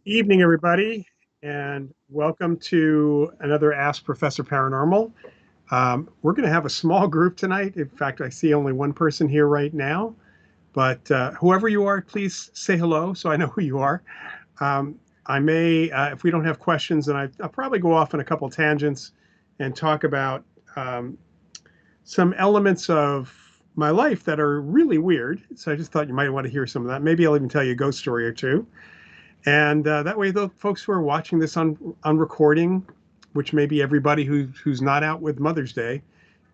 Evening, everybody, and welcome to another Ask Professor Paranormal. We're going to have a small group tonight. In fact, I see only one person here right now, but whoever you are, please say hello so I know who you are. Um, I may, if we don't have questions, then I'll probably go off on a couple tangents and talk about some elements of my life that are really weird. So I just thought you might want to hear some of that. Maybe I'll even tell you a ghost story or two. And that way, the folks who are watching this on recording, which may be everybody who's not out with Mother's Day,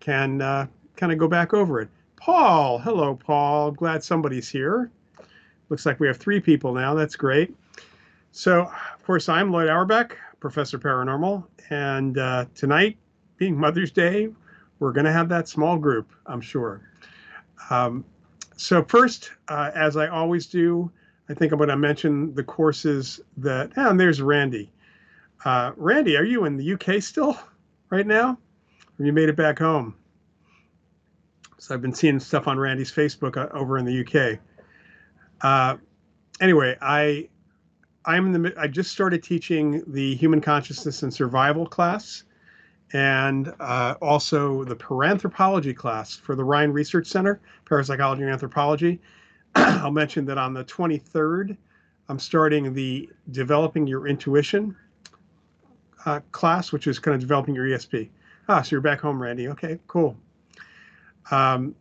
can kind of go back over it. Paul, hello, Paul. Glad somebody's here. Looks like we have three people now. That's great. So, of course, I'm Lloyd Auerbach, Professor Paranormal, and tonight, being Mother's Day, we're going to have that small group, I'm sure. Um, so first, as I always do, I think I'm going to mention the courses that, and there's Randy. Randy, are you in the UK still right now? Or you made it back home? So I've been seeing stuff on Randy's Facebook over in the UK. Anyway, I just started teaching the human consciousness and survival class, and also the paranthropology class for the Ryan Research Center, Parapsychology and Anthropology. I'll mention that on the 23rd, I'm starting the Developing Your Intuition class, which is kind of developing your ESP. So you're back home, Randy. Okay, cool. I'm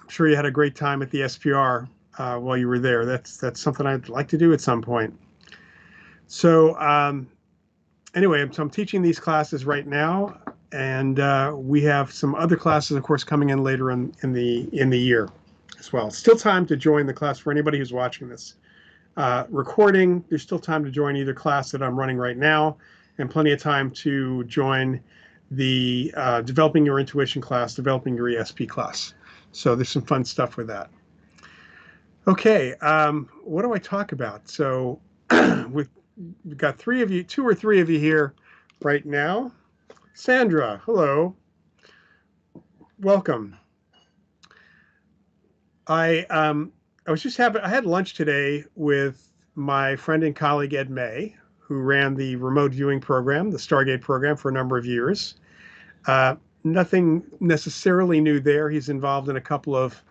sure you had a great time at the SPR while you were there. That's something I'd like to do at some point. So anyway, so I'm teaching these classes right now, and we have some other classes, of course, coming in later in the year as well. Still time to join the class for anybody who's watching this recording. There's still time to join either class that I'm running right now, and plenty of time to join the Developing Your Intuition class, Developing Your ESP class. So there's some fun stuff with that. Okay, what do I talk about? So we've got two or three of you here right now. Sandra, hello. Welcome. I had lunch today with my friend and colleague Ed May, who ran the remote viewing program, the Stargate program, for a number of years. Nothing necessarily new there. He's involved in a couple of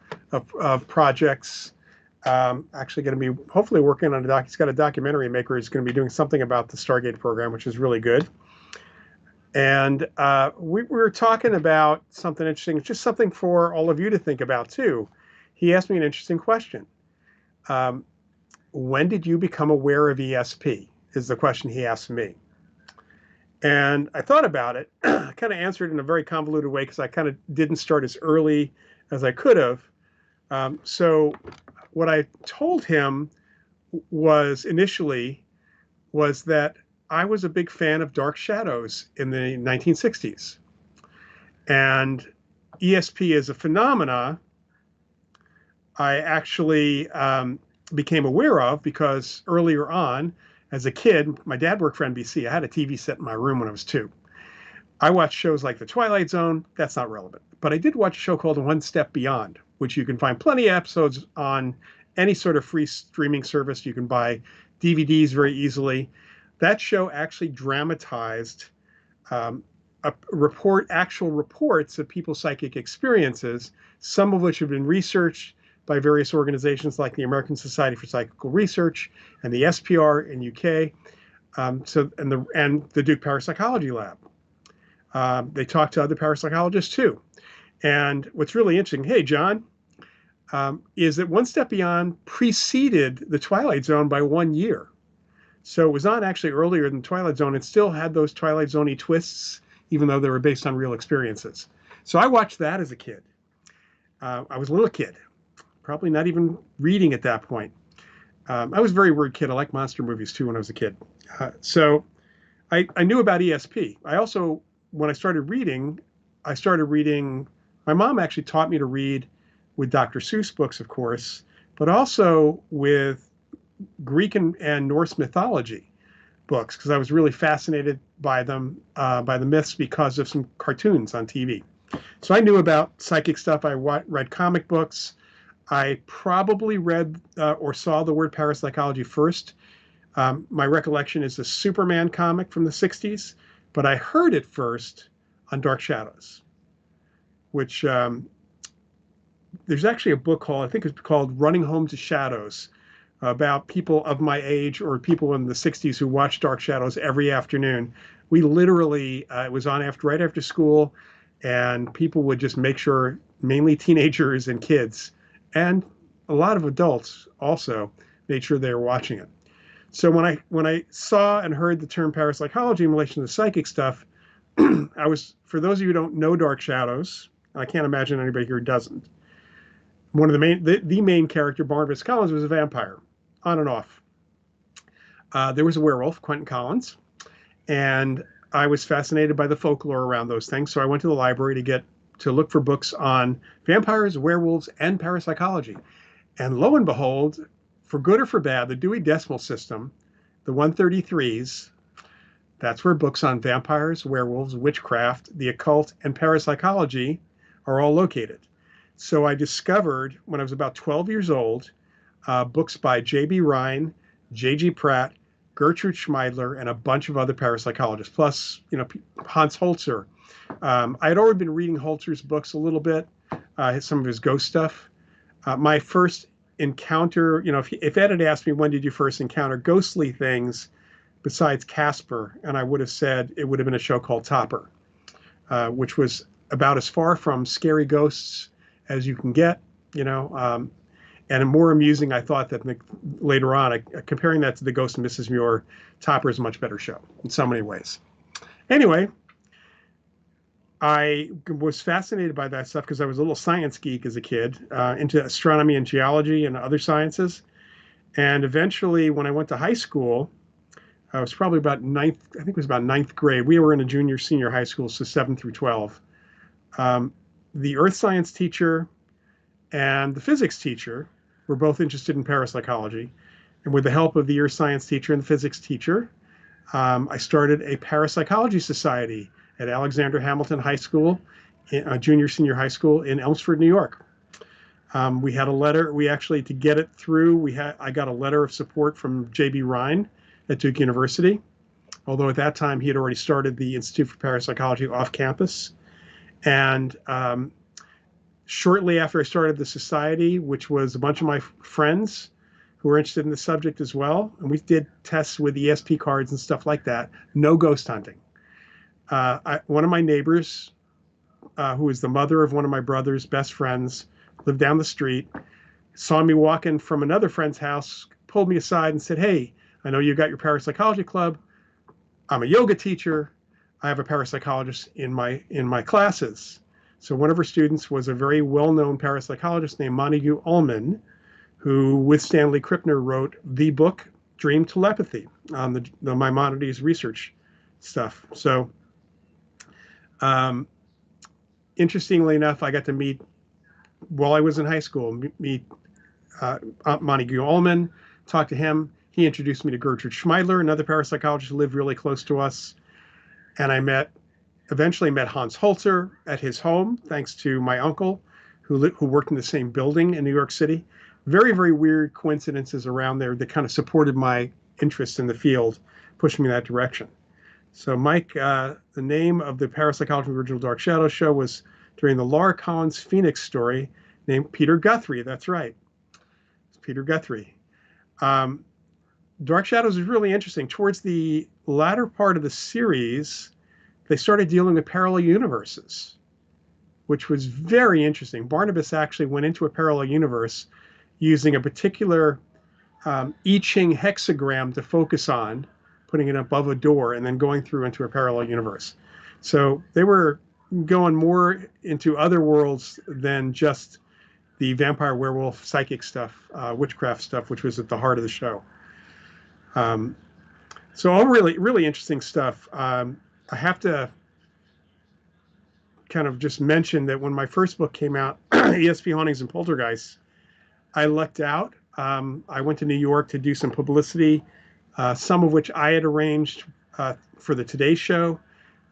projects. Actually going to be hopefully working on he's got a documentary maker who's going to be doing something about the Stargate program, which is really good. And we were talking about something interesting. It's just something for all of you to think about too. He asked me an interesting question. When did you become aware of ESP? Is the question he asked me. And I thought about it. I kind of answered in a very convoluted way because I kind of didn't start as early as I could have. So what I told him was that I was a big fan of Dark Shadows in the 1960s. And ESP as a phenomena, I actually became aware of because earlier on, as a kid, my dad worked for NBC. I had a TV set in my room when I was 2. I watched shows like The Twilight Zone. That's not relevant. But I did watch a show called One Step Beyond, which you can find plenty of episodes on any sort of free streaming service. You can buy DVDs very easily. That show actually dramatized actual reports of people's psychic experiences, some of which have been researched by various organizations like the American Society for Psychical Research and the SPR in UK, and the Duke Parapsychology Lab. They talk to other parapsychologists too. And what's really interesting, hey, John, is that One Step Beyond preceded the Twilight Zone by 1 year. So it was on actually earlier than Twilight Zone. It still had those Twilight Zone-y twists, even though they were based on real experiences. So I watched that as a kid. I was a little kid, probably not even reading at that point. I was a very weird kid. I liked monster movies too when I was a kid. So I knew about ESP. I also, when I started reading, my mom actually taught me to read with Dr. Seuss books, of course, but also with Greek and Norse mythology books, because I was really fascinated by them, by the myths, because of some cartoons on TV. So I knew about psychic stuff. I read comic books. I probably read or saw the word parapsychology first My recollection is the Superman comic from the 60s, but I heard it first on Dark Shadows, which there's actually a book called, I think it's called Running Home to Shadows, about people of my age or people in the 60s who watched Dark Shadows every afternoon. We literally, it was on right after school, and people would just make sure, mainly teenagers and kids, and a lot of adults also made sure they were watching it. So when I saw and heard the term parapsychology in relation to the psychic stuff, I was, for those of you who don't know Dark Shadows, I can't imagine anybody here doesn't. One of the main character, Barnabas Collins, was a vampire, on and off. There was a werewolf, Quentin Collins, and I was fascinated by the folklore around those things. So I went to the library to look for books on vampires, werewolves, and parapsychology. And lo and behold, for good or for bad, the Dewey Decimal System, the 133s, that's where books on vampires, werewolves, witchcraft, the occult, and parapsychology are all located. So I discovered when I was about 12 years old, books by J.B. Rhine, J.G. Pratt, Gertrude Schmeidler, and a bunch of other parapsychologists, plus, Hans Holzer. I had already been reading Holzer's books a little bit, some of his ghost stuff. My first encounter, if Ed had asked me, when did you first encounter ghostly things besides Casper? And I would have said it would have been a show called Topper, which was about as far from scary ghosts as you can get, and more amusing, I thought, that later on, comparing that to The Ghost of Mrs. Muir, Topper is a much better show in so many ways. Anyway, I was fascinated by that stuff because I was a little science geek as a kid, into astronomy and geology and other sciences. And eventually, when I went to high school, I was probably about ninth grade. We were in a junior, senior high school, so 7 through 12. The earth science teacher and the physics teacher were both interested in parapsychology. And with the help of the earth science teacher and the physics teacher, I started a parapsychology society at Alexander Hamilton High School, junior, senior high school in Elmsford, New York. We had a letter, to get it through, I got a letter of support from J.B. Rhine at Duke University, although at that time he had already started the Institute for Parapsychology off campus. And shortly after I started the society, which was a bunch of my friends who were interested in the subject as well, and we did tests with ESP cards and stuff like that, no ghost hunting. One of my neighbors, who was the mother of one of my brother's best friends, lived down the street, saw me walking from another friend's house, pulled me aside and said, "Hey, I know you got your parapsychology club. I'm a yoga teacher. I have a parapsychologist in my classes." So one of her students was a very well-known parapsychologist named Montague Ullman, who with Stanley Krippner wrote the book Dream Telepathy on the Maimonides research stuff. So interestingly enough, I got to meet, while I was in high school, Montague Ullman, talk to him. He introduced me to Gertrude Schmeidler, another parapsychologist who lived really close to us. And I eventually met Hans Holzer at his home, thanks to my uncle, who worked in the same building in New York City. Very, very weird coincidences around there that kind of supported my interest in the field, pushed me in that direction. So Mike, the name of the Parapsychology Original Dark Shadows show was during the Laura Collins Phoenix story named Peter Guthrie. That's right. It's Peter Guthrie. Dark Shadows is really interesting. Towards the latter part of the series, they started dealing with parallel universes, which was very interesting. Barnabas actually went into a parallel universe using a particular I Ching hexagram to focus on, putting it above a door, and then going through into a parallel universe. So they were going more into other worlds than just the vampire, werewolf, psychic stuff, witchcraft stuff, which was at the heart of the show. So all really, really interesting stuff. I have to kind of just mention that when my first book came out, ESP Hauntings and Poltergeists, I lucked out. I went to New York to do some publicity, some of which I had arranged for the Today Show.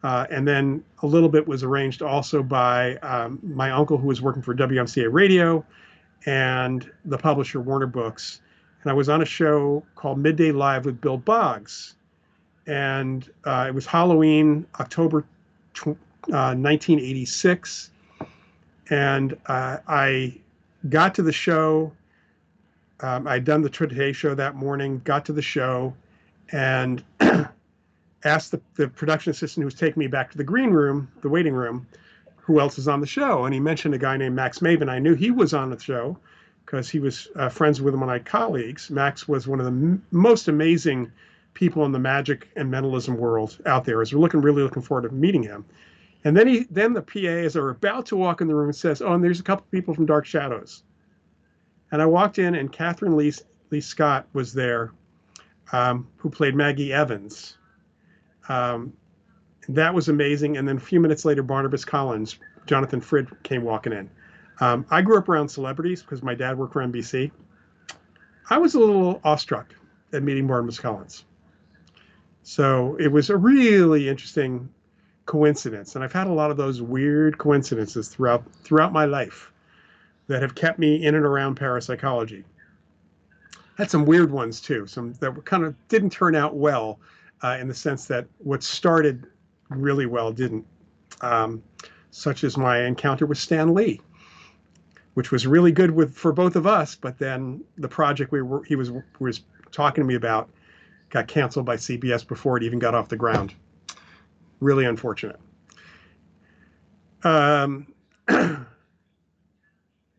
And then a little bit was arranged also by my uncle, who was working for WMCA Radio, and the publisher Warner Books. and I was on a show called Midday Live with Bill Boggs, and it was Halloween, October 1986, and I got to the show. I'd done the Today Show that morning, got to the show, and asked the production assistant who was taking me back to the green room, the waiting room, who else is on the show. And he mentioned a guy named Max Maven. I knew he was on the show because he was friends with one of my colleagues. Max was one of the most amazing people in the magic and mentalism world out there. As we're really looking forward to meeting him. And then the PA, as they're about to walk in the room, says, "Oh, and there's a couple people from Dark Shadows." And I walked in, and Catherine Lee Scott was there, who played Maggie Evans. That was amazing. And then a few minutes later, Barnabas Collins, Jonathan Frid, came walking in. I grew up around celebrities because my dad worked for NBC. I was a little awestruck at meeting Barnabas Collins. So it was a really interesting coincidence. And I've had a lot of those weird coincidences throughout my life that have kept me in and around parapsychology. Had some weird ones too, some that were kind of didn't turn out well, in the sense that what started really well didn't, such as my encounter with Stan Lee, which was really good for both of us. But then the project he was talking to me about got canceled by CBS before it even got off the ground. Really unfortunate.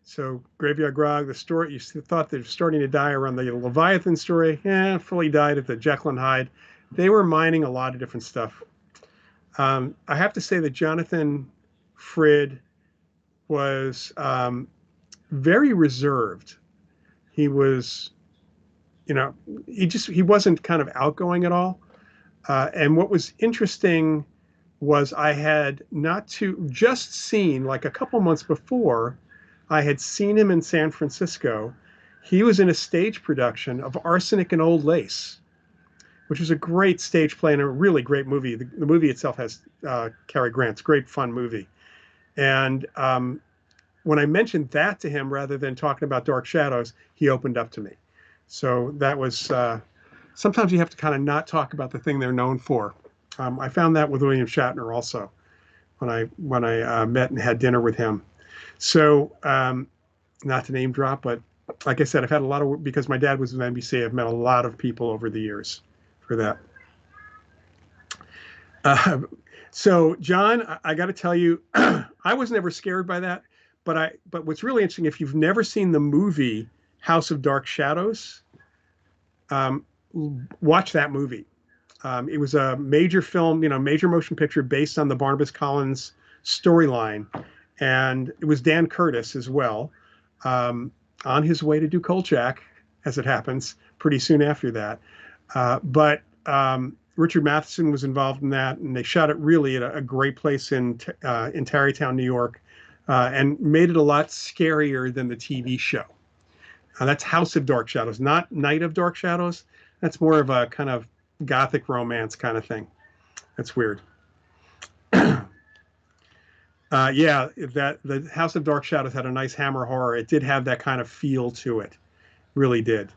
So Graveyard Grog, the story you thought they were starting to die around the Leviathan story, fully died at the Jekyll and Hyde. They were mining a lot of different stuff. I have to say that Jonathan Frid was very reserved. He was, he wasn't kind of outgoing at all. And what was interesting was I had just seen, like a couple months before, I had seen him in San Francisco. He was in a stage production of Arsenic and Old Lace, which was a great stage play and a really great movie. The movie itself has Cary Grant. It's a great, fun movie. And when I mentioned that to him, rather than talking about Dark Shadows, he opened up to me. So that was, sometimes you have to kind of not talk about the thing they're known for. I found that with William Shatner also, when I met and had dinner with him. So, not to name drop, but like I said, I've had a lot of, because my dad was with NBC, I've met a lot of people over the years for that. So John, I got to tell you, I was never scared by that, but what's really interesting, if you've never seen the movie House of Dark Shadows, watch that movie. It was a major film, major motion picture based on the Barnabas Collins storyline. And it was Dan Curtis as well, on his way to do Kolchak, as it happens, pretty soon after that. But Richard Matheson was involved in that, and they shot it really at a great place in Tarrytown, New York, and made it a lot scarier than the TV show. That's House of Dark Shadows, not Night of Dark Shadows. That's more of a kind of gothic romance kind of thing. That's weird. Yeah, the House of Dark Shadows had a nice Hammer horror. It did have that kind of feel to it, really did.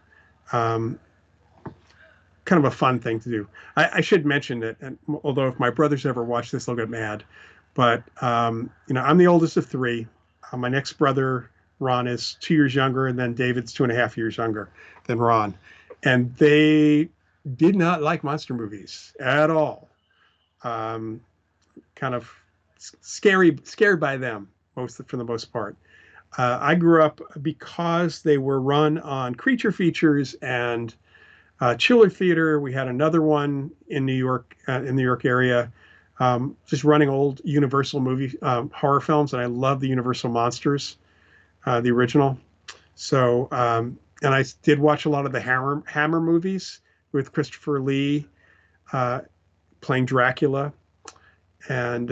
Kind of a fun thing to do. I should mention that, and although if my brothers ever watch this, they'll get mad. But I'm the oldest of three. My next brother, Ron, is 2 years younger, and then David's 2.5 years younger than Ron. And they did not like monster movies at all. Kind of scared by them for the most part. I grew up because they were run on Creature Features and Chiller Theater. We had another one in New York, in the New York area, just running old Universal movie horror films, and I love the Universal Monsters, the original. So, and I did watch a lot of the Hammer movies with Christopher Lee playing Dracula. And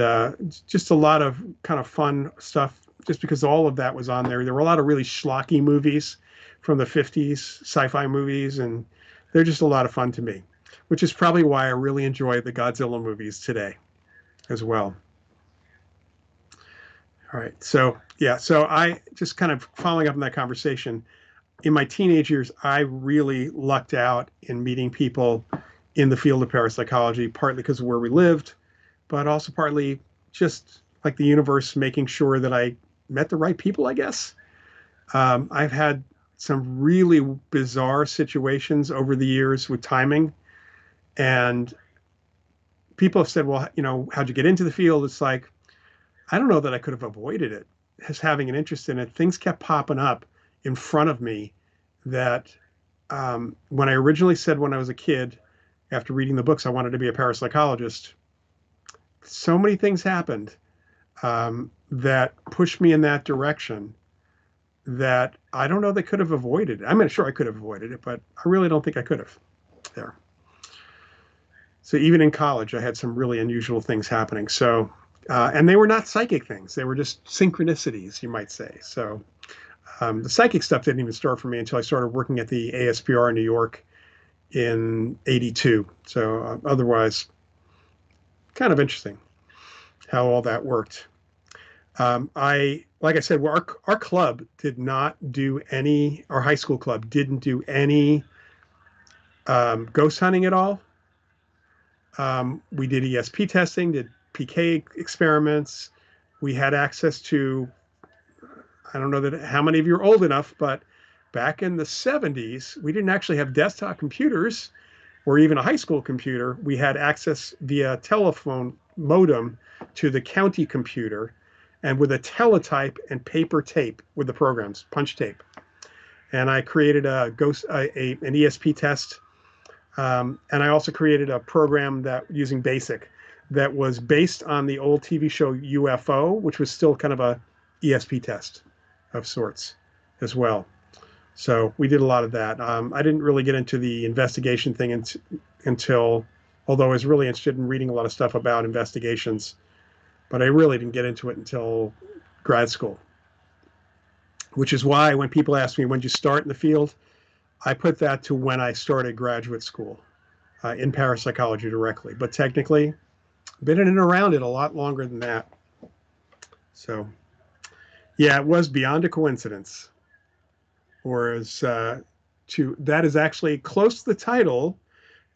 just a lot of kind of fun stuff, just because all of that was on there. There were a lot of really schlocky movies from the 50s, sci-fi movies, and they're just a lot of fun to me, which is probably why I really enjoy the Godzilla movies today as well. All right. So, yeah. So I just kind of following up on that conversation. in my teenage years, I really lucked out in meeting people in the field of parapsychology, partly because of where we lived, but also partly just like the universe making sure that I met the right people, I guess. I've had some really bizarre situations over the years with timing, and people have said, well, how'd you get into the field? It's like, I don't know that I could have avoided it as having an interest in it. Things kept popping up in front of me that when I originally said when I was a kid, after reading the books, I wanted to be a parapsychologist, so many things happened that pushed me in that direction that I don't know they could have avoided it. I mean, sure, I could have avoided it, but I really don't think I could have there. So even in college, I had some really unusual things happening. So, and they were not psychic things. They were just synchronicities, you might say. So the psychic stuff didn't even start for me until I started working at the ASPR in New York in '82. So otherwise, kind of interesting how all that worked. Like I said, well, our club did not do any, our high school club didn't do any ghost hunting at all. We did ESP testing, did PK experiments. We had access to, I don't know that how many of you are old enough, but back in the '70s, we didn't actually have desktop computers or even a high school computer. We had access via telephone modem to the county computer and with a teletype and paper tape with the programs, punch tape. And I created an ESP test. And I also created a program that using BASIC that was based on the old TV show UFO, which was still kind of a ESP test of sorts as well. So we did a lot of that. I didn't really get into the investigation thing until, although I was really interested in reading a lot of stuff about investigations, but I really didn't get into it until grad school, which is why when people ask me, when did you start in the field? I put that to when I started graduate school in parapsychology directly. But technically, I've been in and around it a lot longer than that. So, yeah, it was beyond a coincidence. Or as that is actually close to the title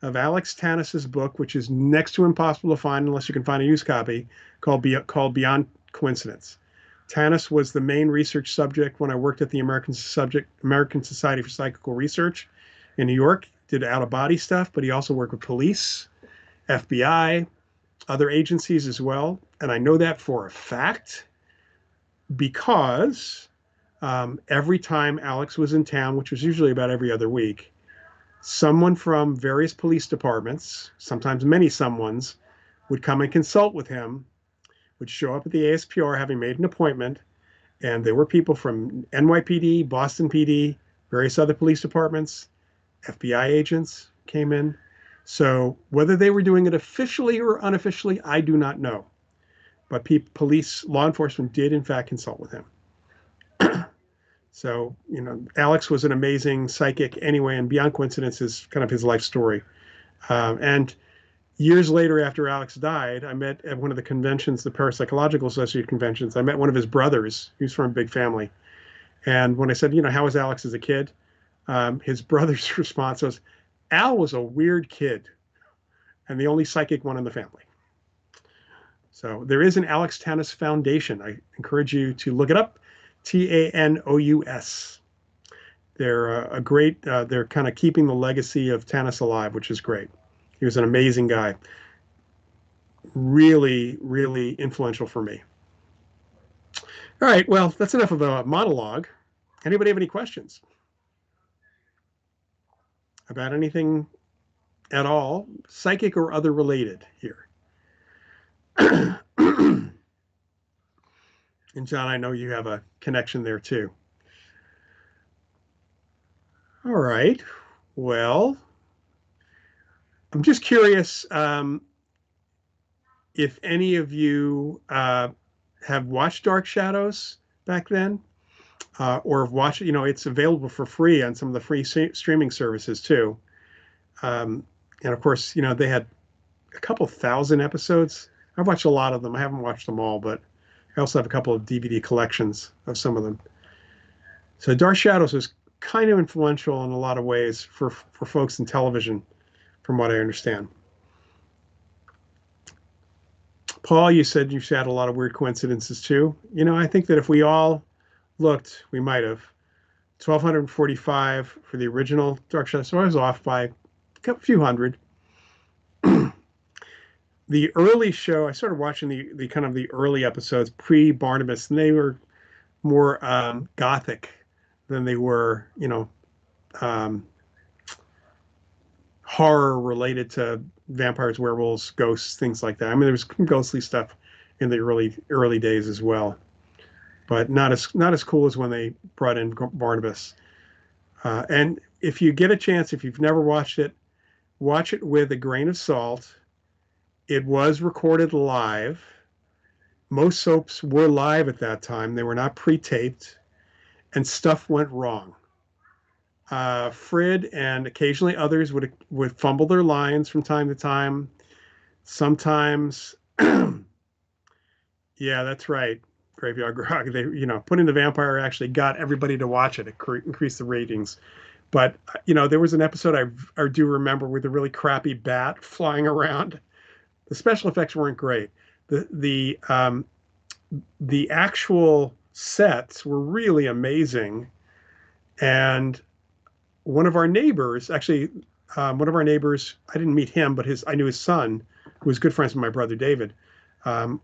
of Alex Tannis's book, which is next to impossible to find unless you can find a used copy, called Beyond Coincidence. Tannis was the main research subject when I worked at the American Society for Psychical Research in New York. Did out-of-body stuff, but he also worked with police, FBI, other agencies as well. And I know that for a fact because every time Alex was in town, which was usually about every other week, someone from various police departments, sometimes many someones, would come and consult with him, would show up at the ASPR having made an appointment, and there were people from NYPD, Boston PD, various other police departments, FBI agents came in. So whether they were doing it officially or unofficially, I do not know. But police, law enforcement did in fact consult with him. So, Alex was an amazing psychic anyway, and Beyond Coincidence is kind of his life story. And years later, after Alex died, I met at one of the conventions, the Parapsychological Association conventions. I met one of his brothers. He was from a big family. And when I said, how was Alex as a kid? His brother's response was, Al was a weird kid and the only psychic one in the family. So there is an Alex Tannis Foundation. I encourage you to look it up. TANOUS. They're a great, they're kind of keeping the legacy of Tannis alive, which is great. He was an amazing guy. Really, really influential for me. All right, well, that's enough of a monologue. Anybody have any questions about anything at all, psychic or other related here? And John, I know you have a connection there too. All right. Well, I'm just curious if any of you have watched Dark Shadows back then, or have watched, it's available for free on some of the free streaming services too. And of course, they had a couple thousand episodes. I've watched a lot of them. I haven't watched them all, but I also have a couple of DVD collections of some of them. So Dark Shadows was kind of influential in a lot of ways for folks in television, from what I understand. Paul, you said you've had a lot of weird coincidences too. I think that if we all looked, we might have. 1,245 for the original Dark Shadow. So I was off by a few hundred. The early show, I started watching the kind of the early episodes pre Barnabas, and they were more gothic than they were, um, horror related to vampires, werewolves, ghosts, things like that. I mean, there was ghostly stuff in the early days as well, but not as cool as when they brought in Barnabas. And if you get a chance, if you've never watched it, watch it with a grain of salt. It was recorded live. Most soaps were live at that time. They were not pre-taped, and stuff went wrong. Frid and occasionally others would fumble their lines from time to time. Sometimes, yeah, that's right. Graveyard Grog. They, putting the vampire actually got everybody to watch it. It increased the ratings. But there was an episode I do remember with a really crappy bat flying around. The special effects weren't great. The actual sets were really amazing, and one of our neighbors, actually, I didn't meet him, but I knew his son, who was good friends with my brother David,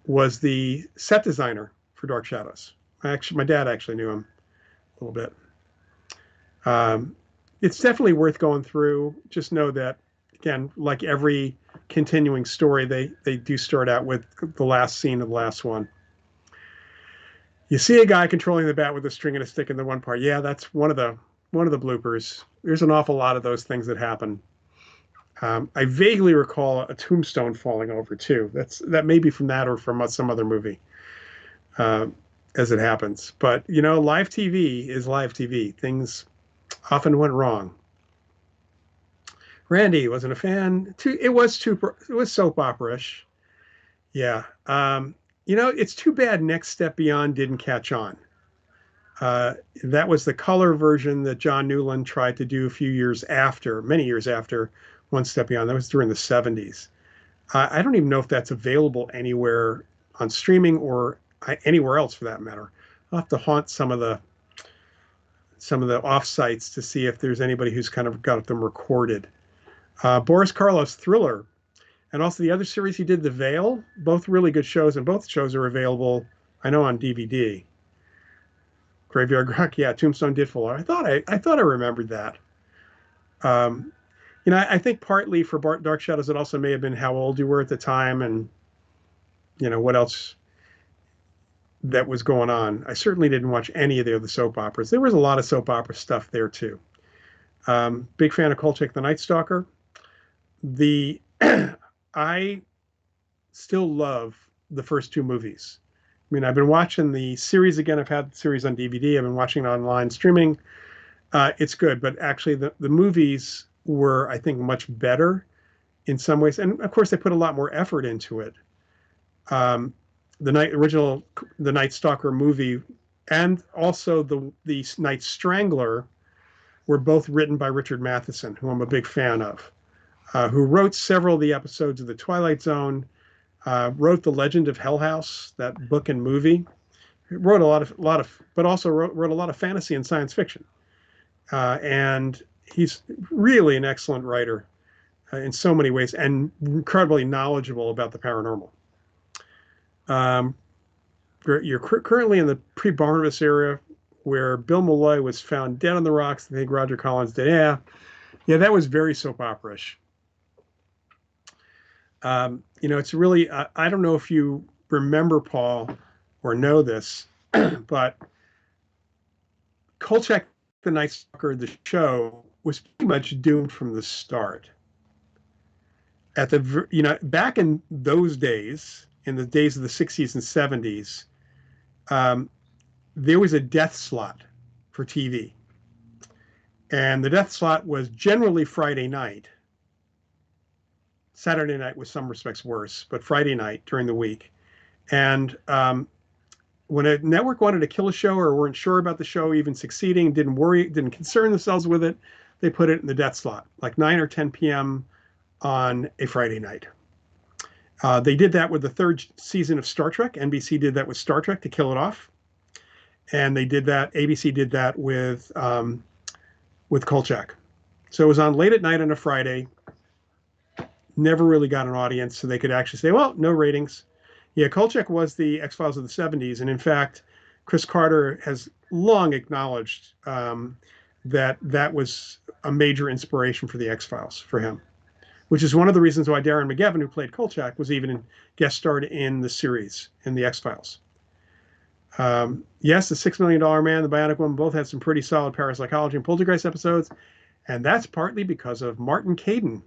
was the set designer for Dark Shadows. My dad actually knew him a little bit. It's definitely worth going through. Just know that, again, like every continuing story, they do start out with the last scene of the last one. You see a guy controlling the bat with a string and a stick in the one part. Yeah, that's one of the bloopers. There's an awful lot of those things that happen. I vaguely recall a tombstone falling over too. That may be from that or from some other movie, as it happens. But live TV is live TV. Things often went wrong. Randy wasn't a fan. It was soap opera-ish. Yeah. It's too bad Next Step Beyond didn't catch on. That was the color version that John Newland tried to do many years after One Step Beyond. That was during the 70s. I don't even know if that's available anywhere on streaming or anywhere else for that matter. I'll have to haunt some of the off-sites to see if there's anybody who's kind of got them recorded. Boris Karloff's Thriller, and also the other series he did, The Veil, both really good shows, and both shows are available, I know, on DVD. Graveyard Grog, yeah, Tombstone did fall out. I thought I remembered that. I think partly for Dark Shadows, it also may have been how old you were at the time, and what else that was going on. I certainly didn't watch any of the other soap operas. There was a lot of soap opera stuff there too. Big fan of Kolchak the Night Stalker. I still love the first two movies. I mean, I've been watching the series again. I've had the series on DVD. I've been watching it online streaming. It's good, but actually the movies were, I think, much better in some ways. And of course, they put a lot more effort into it. The Night Stalker movie and also the Night Strangler were both written by Richard Matheson, who I'm a big fan of, who wrote several of the episodes of The Twilight Zone, wrote The Legend of Hell House, that book and movie. He wrote but also wrote a lot of fantasy and science fiction. And he's really an excellent writer in so many ways and incredibly knowledgeable about the paranormal. You're currently in the pre-Barnabas era where Bill Malloy was found dead on the rocks. I think Roger Collins did. Yeah, that was very soap opera-ish. It's really, I don't know if you remember, Paul, or know this, but Kolchak the Night Stalker, the show, was pretty much doomed from the start. Back in those days, in the days of the 60s and 70s, there was a death slot for TV. And the death slot was generally Friday night. Saturday night was some respects worse, but Friday night during the week. And when a network wanted to kill a show or weren't sure about the show even succeeding, didn't concern themselves with it, they put it in the death slot, like 9 or 10 p.m. on a Friday night. They did that with the third season of Star Trek. NBC did that with Star Trek to kill it off, and they did that. ABC did that with Kolchak. So it was on late at night on a Friday. Never really got an audience, so they could actually say, "Well, no ratings." Yeah, Kolchak was the X-Files of the '70s, and in fact, Chris Carter has long acknowledged that that was a major inspiration for the X-Files for him, which is one of the reasons why Darren McGavin, who played Kolchak, was even guest starred in the series in the X-Files. Yes, the $6 Million Man, the Bionic Woman both had some pretty solid parapsychology and poltergeist episodes, and that's partly because of Martin Caidin,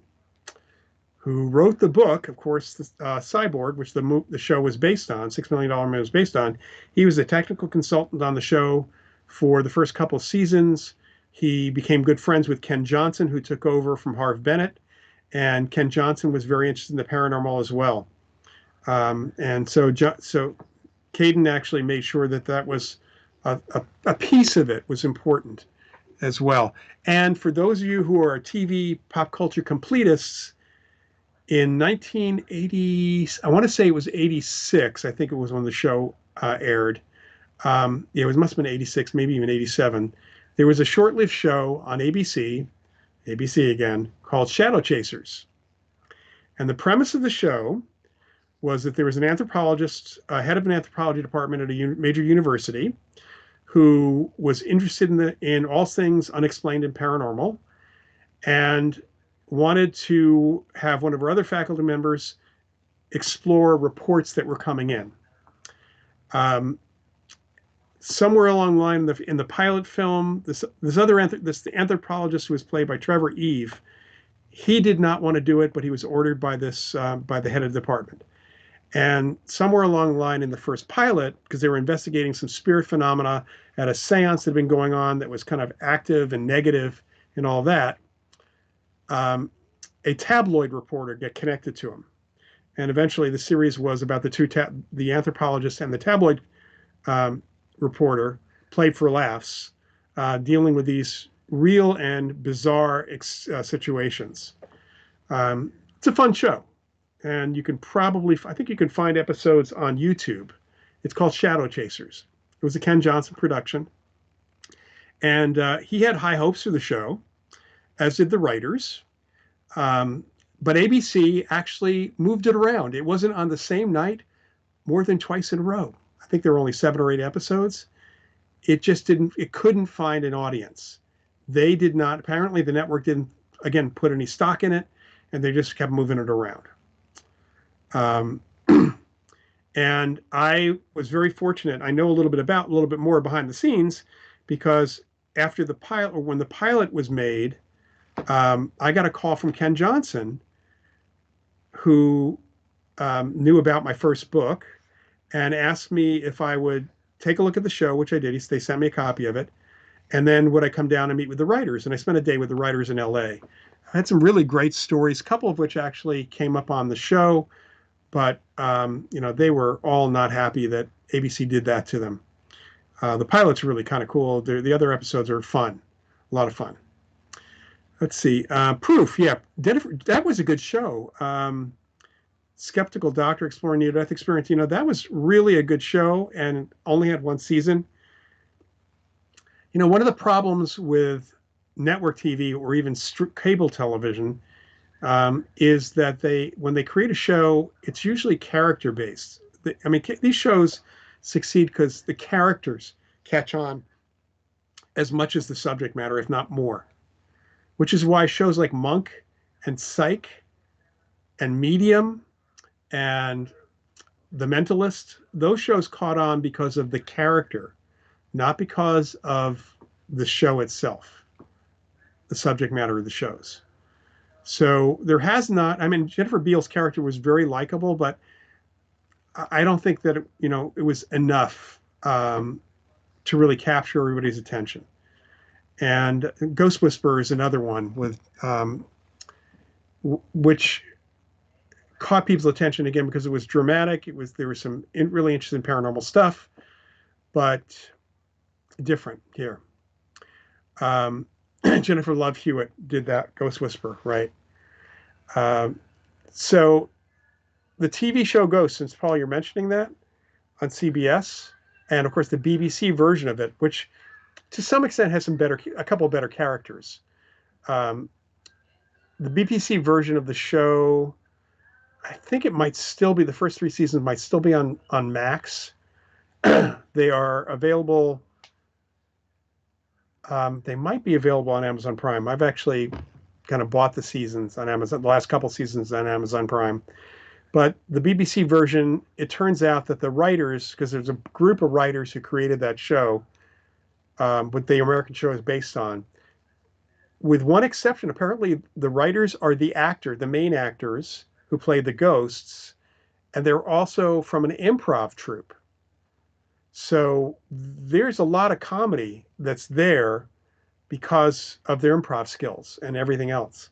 who wrote the book, of course, Cyborg, which the show was based on, $6 Million Man was based on. He was a technical consultant on the show for the first couple of seasons. He became good friends with Ken Johnson, who took over from Harv Bennett, and Ken Johnson was very interested in the paranormal as well. And so Caidin actually made sure that that was a piece of it was important as well. And for those of you who are TV pop culture completists, in 1980, I want to say it was 86, I think it was when the show aired. It must have been 86, maybe even 87. There was a short-lived show on ABC again, called Shadow Chasers. And the premise of the show was that there was an anthropologist, head of an anthropology department at a major university, who was interested in all things unexplained and paranormal, and wanted to have one of our other faculty members explore reports that were coming in. Somewhere along the line in the pilot film, this the anthropologist who was played by Trevor Eve, he did not want to do it, but he was ordered by by the head of the department. And somewhere along the line in the first pilot, because they were investigating some spirit phenomena at a seance that had been going on that was kind of active and negative and all that, a tabloid reporter get connected to him. And eventually the series was about the anthropologist and the tabloid reporter, played for laughs, dealing with these real and bizarre situations. It's a fun show. And you can I think you can find episodes on YouTube. It's called Shadow Chasers. It was a Ken Johnson production. And he had high hopes for the show, as did the writers. But ABC actually moved it around. It wasn't on the same night more than twice in a row. I think there were only 7 or 8 episodes. It couldn't find an audience. They did not, apparently the network didn't, again, put any stock in it, and they just kept moving it around. And I was very fortunate. I know a little bit more behind the scenes, because after the pilot, or when the pilot was made, I got a call from Ken Johnson, who knew about my first book, and asked me if I would take a look at the show, which I did. They sent me a copy of it. And then would I come down and meet with the writers? And I spent a day with the writers in LA. I had some really great stories, a couple of which actually came up on the show, but they were all not happy that ABC did that to them. The pilot's really kind of cool. The other episodes are fun, a lot of fun. Let's see. Proof, yeah, that was a good show. Skeptical Doctor Exploring Near-Death Experience. That was really a good show and only had 1 season. One of the problems with network TV or even cable television is that when they create a show, it's usually character-based. These shows succeed because the characters catch on as much as the subject matter, if not more, which is why shows like Monk and Psych and Medium and The Mentalist, those shows caught on because of the character, not because of the show itself, the subject matter of the shows. So there has not, Jennifer Beals' character was very likable, but I don't think that it was enough to really capture everybody's attention. And Ghost Whisperer is another one which caught people's attention again because it was dramatic. There was some really interesting paranormal stuff. but different here. Jennifer Love Hewitt did that Ghost Whisperer, right? Um, so the TV show Ghost, since Paul, you're mentioning that on CBS, and of course the BBC version of it, which to some extent has a couple of better characters. Um, the BBC version of the show, I think it might still be the first three seasons might still be on Max. They are available. They might be available on Amazon Prime. I've actually kind of bought the seasons on Amazon, the last couple seasons on Amazon Prime. But the BBC version, it turns out that the writers, because there's a group of writers who created that show, what the American show is based on, with one exception, apparently the writers are the main actors who played the ghosts, and they're also from an improv troupe. So there's a lot of comedy that's there because of their improv skills and everything else.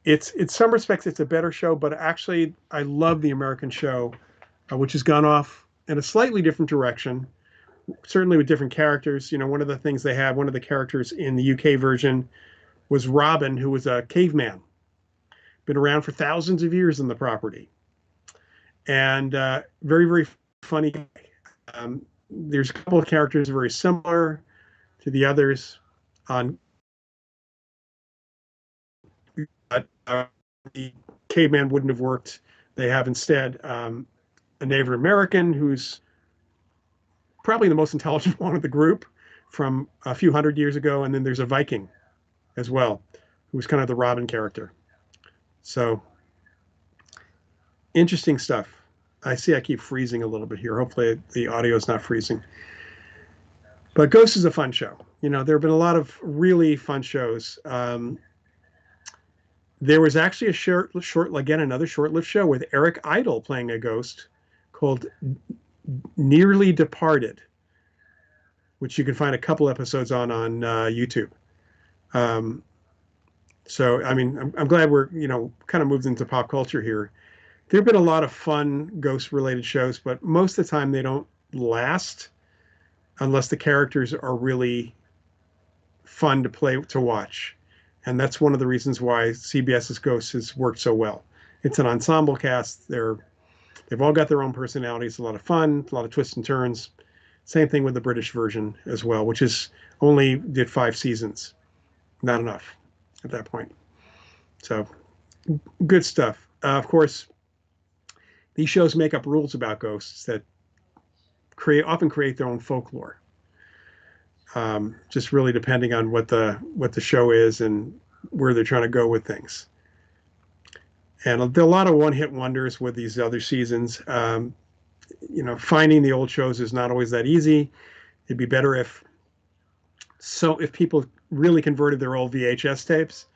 It's in some respects it's a better show, but actually I love the American show, which has gone off in a slightly different direction, certainly with different characters. You know, one of the things they have, one of the characters in the UK version was Robin, who was a caveman, been around for thousands of years in the property, and very, very funny. There's a couple of characters very similar to the others on, but the caveman wouldn't have worked. They have instead a Native American who's probably the most intelligent one of the group from a few hundred years ago, and then there's a Viking as well, who's kind of the Robin character. So interesting stuff. I see I keep freezing a little bit here. Hopefully the audio is not freezing. But Ghost is a fun show. You know, there have been a lot of really fun shows. There was actually another short-lived show with Eric Idle playing a ghost called Nearly Departed, which you can find a couple episodes on YouTube. So, I mean, I'm glad we're, kind of moved into pop culture here. There have been a lot of fun ghost-related shows, but most of the time they don't last unless the characters are really fun to watch. And that's one of the reasons why CBS's Ghosts has worked so well. It's an ensemble cast. They've all got their own personalities, a lot of fun, a lot of twists and turns. Same thing with the British version as well, which only did 5 seasons. Not enough at that point. So good stuff. Of course, these shows make up rules about ghosts that often create their own folklore. Just really depending on what the show is and where they're trying to go with things. And there are a lot of one-hit wonders with these other seasons. Finding the old shows is not always that easy. It'd be better if people really converted their old VHS tapes,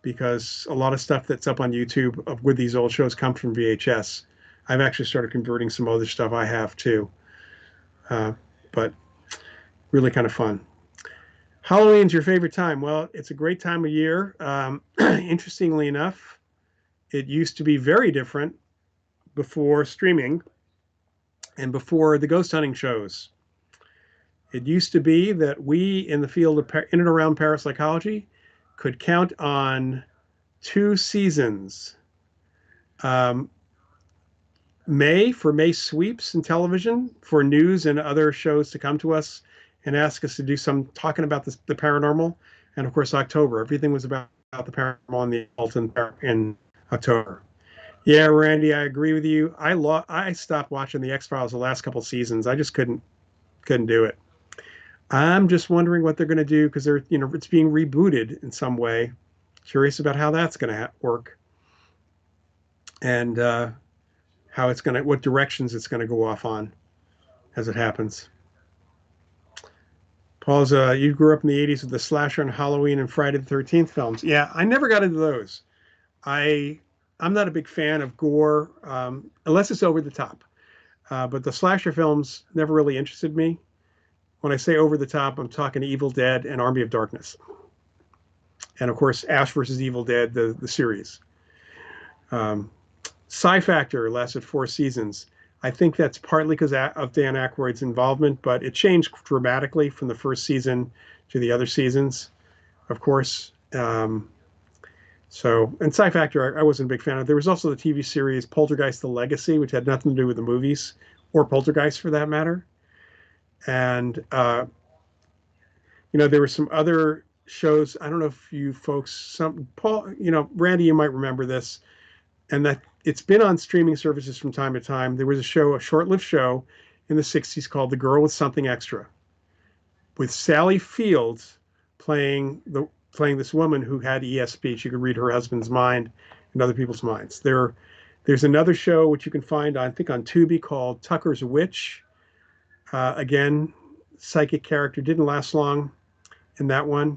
because a lot of stuff that's up on YouTube with these old shows come from VHS. I've actually started converting some other stuff I have too. But really kind of fun. Halloween's your favorite time. Well, it's a great time of year. Interestingly enough, it used to be very different before streaming and before the ghost hunting shows. It used to be that we in the field of in and around parapsychology could count on 2 seasons. May sweeps in television for news and other shows to come to us and ask us to do some talking about the paranormal. And of course, October, everything was about the paranormal and the occult in October. Yeah, Randy, I agree with you. I stopped watching the X-Files the last couple seasons. I just couldn't do it. I'm just wondering what they're going to do, because it's being rebooted in some way. Curious about how that's going to work, and what directions it's going to go off on as it happens. Paul's, you grew up in the 80s with the slasher and Halloween and Friday the 13th films. Yeah, I never got into those. I'm not a big fan of gore, unless it's over the top. But the slasher films never really interested me. When I say over the top, I'm talking Evil Dead and Army of Darkness. And of course, Ash versus Evil Dead, the series. Psy Factor lasted 4 seasons. I think that's partly because of Dan Aykroyd's involvement, but it changed dramatically from the first season to the other seasons, of course. And Sci Factor, I wasn't a big fan of. There was also the TV series Poltergeist: The Legacy, which had nothing to do with the movies or Poltergeist for that matter. And there were some other shows. I don't know if you folks, some Paul, Randy, you might remember this, and that it's been on streaming services from time to time. There was a short-lived show in the '60s called The Girl with Something Extra, with Sally Fields playing this woman who had ESP. She could read her husband's mind and other people's minds. There's another show which you can find, I think, on Tubi called Tucker's Witch. Again, psychic character, didn't last long in that one.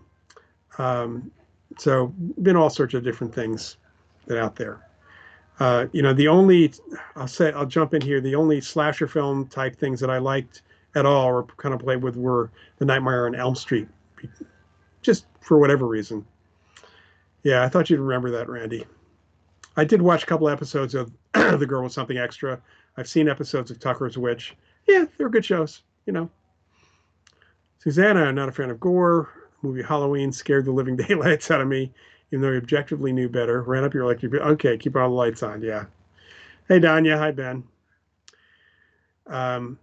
So been all sorts of different things that out there. I'll jump in here. The only slasher film type things that I liked at all or kind of played with were The Nightmare on Elm Street, just for whatever reason. Yeah, I thought you'd remember that, Randy. I did watch a couple episodes of The Girl with Something Extra. I've seen episodes of Tucker's Witch. Yeah, they're good shows. Susanna, not a fan of gore. The movie Halloween scared the living daylights out of me, even though he objectively knew better. Ran up your electric bill. Okay, keep all the lights on. Yeah. Hey, Danya. Hi, Ben. And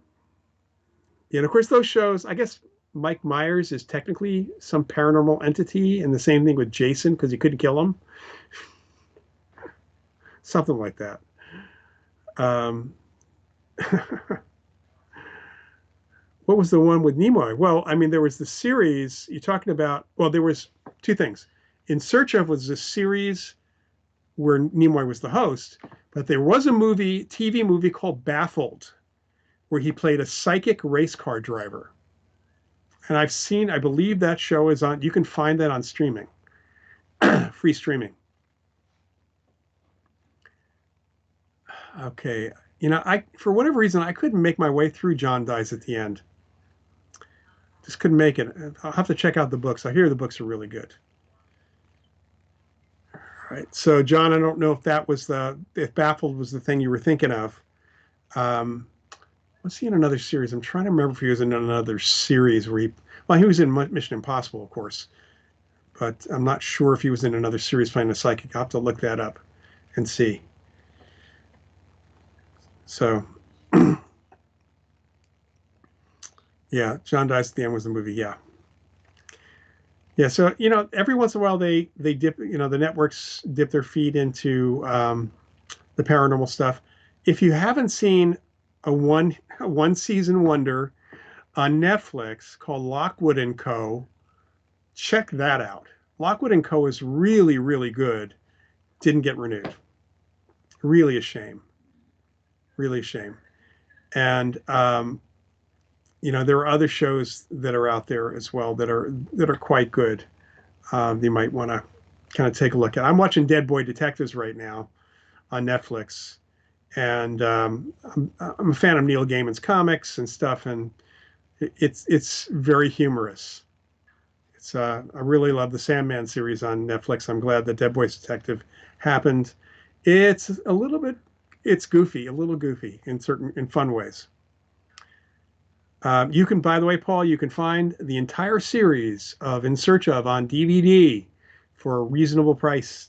of course, those shows, I guess Mike Myers is technically some paranormal entity, and the same thing with Jason because he couldn't kill him. Something like that. What was the one with Nimoy? Well, I mean, there was the series you're talking about. Well, there was two things. In Search of was a series where Nimoy was the host, but there was a TV movie called Baffled, where he played a psychic race car driver. And I believe that show is on, you can find that on streaming, free streaming. Okay. For whatever reason, I couldn't make my way through John Dies at the End. Just couldn't make it. I'll have to check out the books. I hear the books are really good. All right. So, John, I don't know if Baffled was the thing you were thinking of. Was he in another series? I'm trying to remember if he was in another series where he was in Mission Impossible, of course, but I'm not sure if he was in another series playing a psychic. I'll have to look that up and see. So, yeah, John Dies at the End was the movie. Yeah. Yeah. So, every once in a while they dip, the networks dip their feet into the paranormal stuff. If you haven't seen a one season wonder on Netflix called Lockwood and Co., check that out. Lockwood and Co. is really, really good. Didn't get renewed. Really a shame. Really a shame. And there are other shows that are out there as well that are quite good. You might want to kind of take a look at. I'm watching Dead Boy Detectives right now on Netflix. And I'm a fan of Neil Gaiman's comics and stuff, and it's very humorous. I really love the Sandman series on Netflix. I'm glad that Dead Boy's Detective happened. It's a little goofy in fun ways. You can, by the way, Paul, you can find the entire series of In Search of on DVD for a reasonable price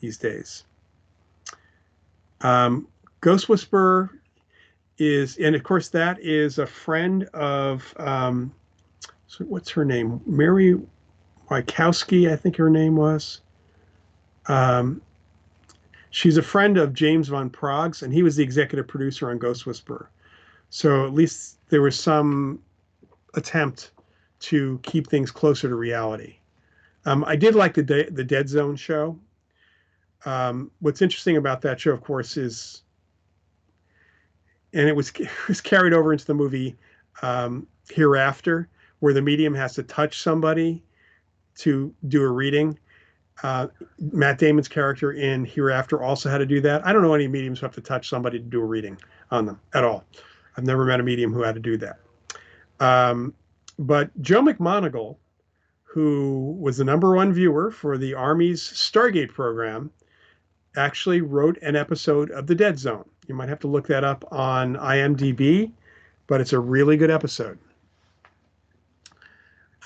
these days. Ghost Whisperer and of course that is a friend of, so what's her name? Mary Wachowski, I think her name was. She's a friend of James Van Praag's, and he was the executive producer on Ghost Whisperer. So at least there was some attempt to keep things closer to reality. I did like the Dead Zone show. What's interesting about that show, of course, is, and it was carried over into the movie Hereafter, where the medium has to touch somebody to do a reading. Matt Damon's character in Hereafter also had to do that. I don't know any mediums who have to touch somebody to do a reading on them at all. I've never met a medium who had to do that. But Joe McMoneagle, who was the #1 viewer for the Army's Stargate program, actually wrote an episode of The Dead Zone. You might have to look that up on IMDb, but it's a really good episode.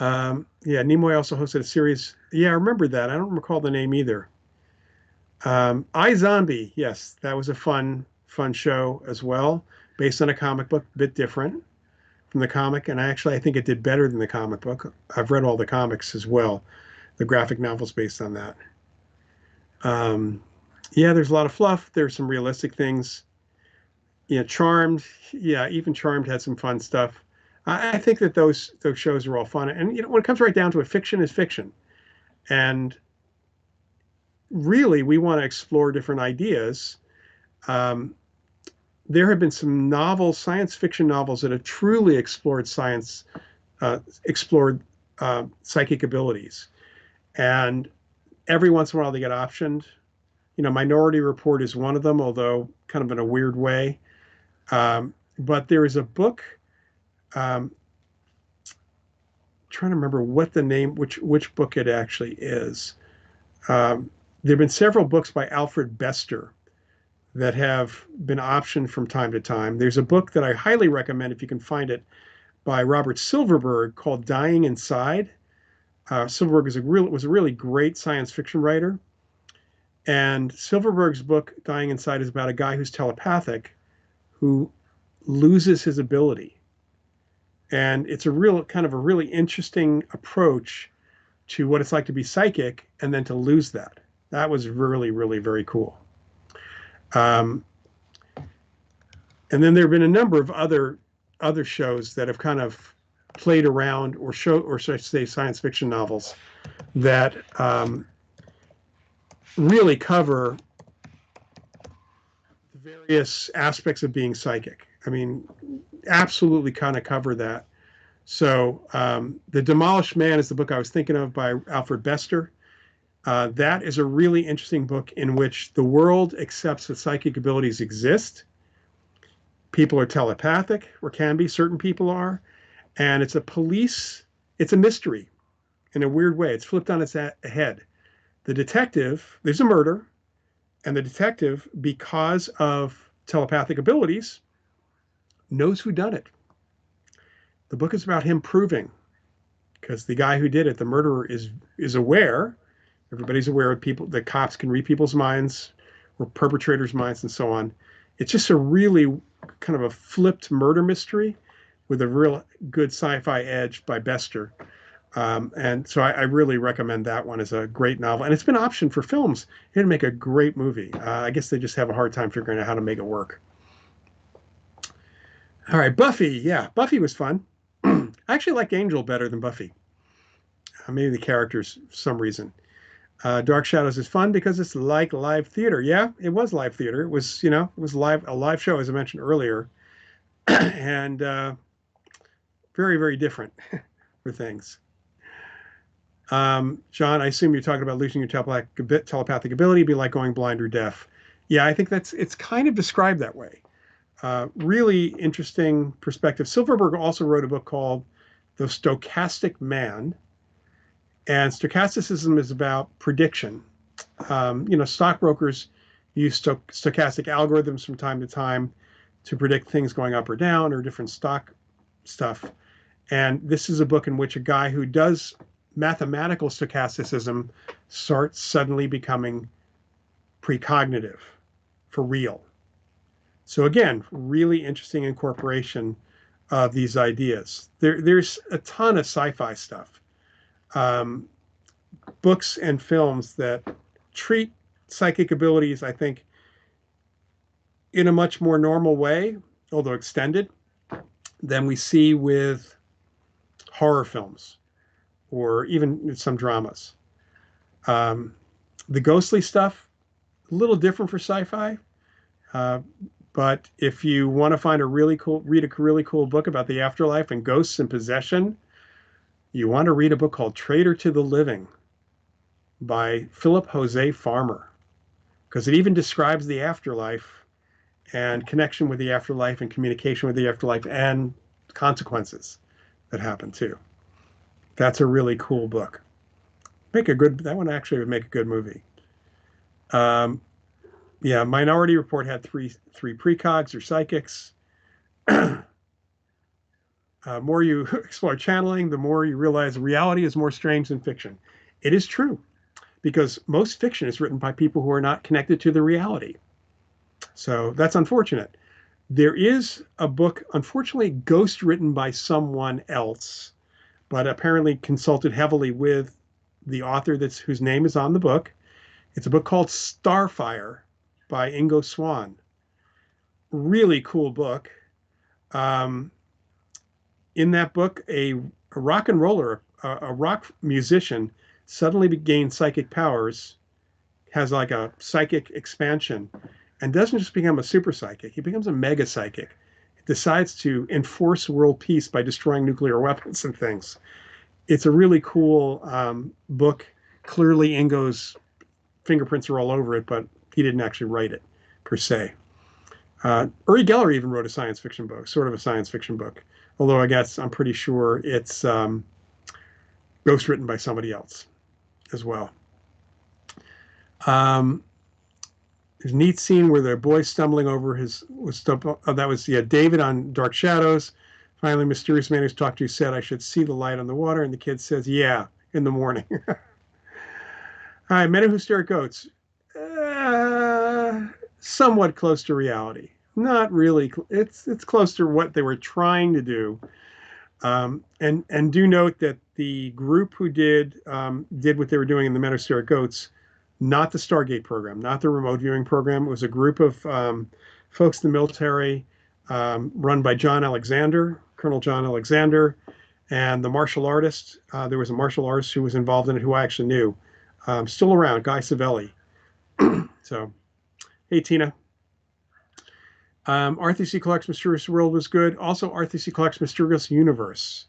Yeah, Nimoy also hosted a series. Yeah, I remember that. I don't recall the name either. iZombie, yes, that was a fun show as well, based on a comic book, a bit different from the comic, and I think it did better than the comic book. I've read all the comics as well, the graphic novels based on that. Um, yeah, there's a lot of fluff. There's some realistic things. Yeah, Charmed. Yeah, even Charmed had some fun stuff. I think that those shows are all fun, and when it comes right down to it, fiction is fiction, and really we want to explore different ideas. Um, there have been some novels, science fiction novels, that have truly explored science, explored psychic abilities, and every once in a while they get optioned. Minority Report is one of them, although kind of in a weird way. But there is a book. Um, trying to remember what the name, which book it actually is. There have been several books by Alfred Bester that have been optioned from time to time. There's a book that I highly recommend if you can find it by Robert Silverberg called Dying Inside. Silverberg was a really great science fiction writer. And Silverberg's book, Dying Inside, is about a guy who's telepathic who loses his ability. And it's a really interesting approach to what it's like to be psychic and then to lose that. That was really, really very cool. And then there have been a number of other shows that have kind of played around, or should I say science fiction novels that really cover various aspects of being psychic. I mean, absolutely kind of cover that. So The Demolished Man is the book I was thinking of by Alfred Bester. That is a really interesting book in which the world accepts that psychic abilities exist. People are telepathic, or can be, certain people are. And it's a mystery in a weird way. It's flipped on its head. There's a murder, and the detective, because of telepathic abilities, knows who done it. The book is about him proving, because the guy who did it, the murderer, is aware. Everybody's aware of people. The cops can read people's minds, or perpetrators' minds, and so on. It's just a really kind of a flipped murder mystery with a real good sci-fi edge by Bester. And so I really recommend that one as a great novel. And it's been optioned for films. It'd make a great movie. I guess they just have a hard time figuring out how to make it work. All right, Buffy. Yeah, Buffy was fun. I actually like Angel better than Buffy. Maybe the characters, for some reason. Dark Shadows is fun because it's like live theater. Yeah, it was live theater. It was, it was a live show, as I mentioned earlier, and very, very different for things. John, I assume you're talking about losing your telepathic ability, be like going blind or deaf. Yeah, I think it's kind of described that way. Really interesting perspective. Silverberg also wrote a book called The Stochastic Man, and stochasticism is about prediction. Stockbrokers use stochastic algorithms from time to time to predict things going up or down, or different stock stuff. And this is a book in which a guy who does mathematical stochasticism starts suddenly becoming precognitive for real. So again, really interesting incorporation of these ideas. There's a ton of sci-fi stuff, books and films that treat psychic abilities, I think, in a much more normal way, although extended, than we see with horror films or even some dramas. The ghostly stuff, a little different for sci-fi. But if you want to read a really cool book about the afterlife and ghosts and possession, you want to read a book called Traitor to the Living by Philip Jose Farmer, because it even describes the afterlife and connection with the afterlife and communication with the afterlife and consequences that happen too. That's a really cool book. That one actually would make a good movie. Yeah, Minority Report had three precogs or psychics. More you explore channeling, the more you realize reality is more strange than fiction. It is true, because most fiction is written by people who are not connected to the reality. So that's unfortunate. There is a book, unfortunately, ghost written by someone else, but apparently consulted heavily with the author whose name is on the book. It's a book called Starfire by Ingo Swann. Really cool book. Um, in that book, a rock and roller, a rock musician, suddenly gains psychic powers, has like a psychic expansion, and doesn't just become a super psychic, he becomes a mega psychic. He decides to enforce world peace by destroying nuclear weapons and things. It's a really cool book. Clearly, Ingo's fingerprints are all over it, but he didn't actually write it per se. Uri Geller even wrote a science fiction book, sort of a science fiction book, although I guess I'm pretty sure it's ghost written by somebody else as well. There's a neat scene where the boy stumbling over that was David on Dark Shadows. Finally, mysterious man who's talked to you said, I should see the light on the water. And the kid says, yeah, in the morning. All right, Men Who Stare at Goats. Somewhat close to reality. Not really. It's close to what they were trying to do. And do note that the group who did what they were doing in the Men Who Stare at Goats, not the Stargate program, not the remote viewing program. It was a group of folks in the military run by Colonel John Alexander, and the martial artist. There was a martial artist who was involved in it who I actually knew. Still around, Guy Savelli. So, hey, Tina. Arthur C. Clarke's Mysterious World was good. Also, Arthur C. Clarke's Mysterious Universe.